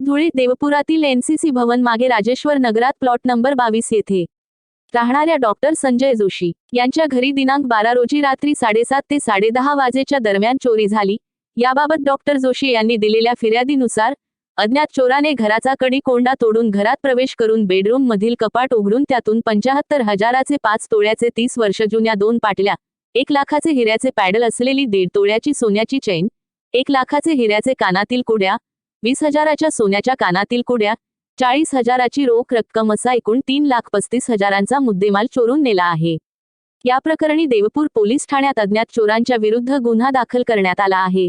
Dhule देवपुरातील NCC भवन मागे राजेश्वर नगरात plot number 22 येथे राहणाऱ्या डॉक्टर संजय जोशी यांच्या घरी दिनांक 12 रोजी रात्री 7:30 ते 10:30 वाजेच्या दरम्यान चोरी झाली। याबाबत डॉक्टर जोशी यांनी दिलेल्या फिर्यादीनुसार अज्ञात चोराने घराचा कडी कोंडा तोडून घरात प्रवेश करून बेडरूम मधील कपाट उघडून त्यातून 75,000चे 5 तोळ्याचे 30 वर्ष जुन्या 2 पाटल्या, 1 लाखाचे हिऱ्याचे पॅडल असलेली 1.5 तोळ्याची सोन्याची चैन, 1 लाखाचे हिऱ्याचे कानातील कुड्या, 20,000च्या सोन्याच्या कानातील कुड्या, 40,000ची रोख रक्कम असा एकूण 3,35,000चा मुद्देमाल चोरून नेला आहे। या प्रकरणी देवपूर पोलीस ठाण्यात अज्ञात चोरांच्या विरुद्ध गुन्हा दाखल करण्यात आला आहे।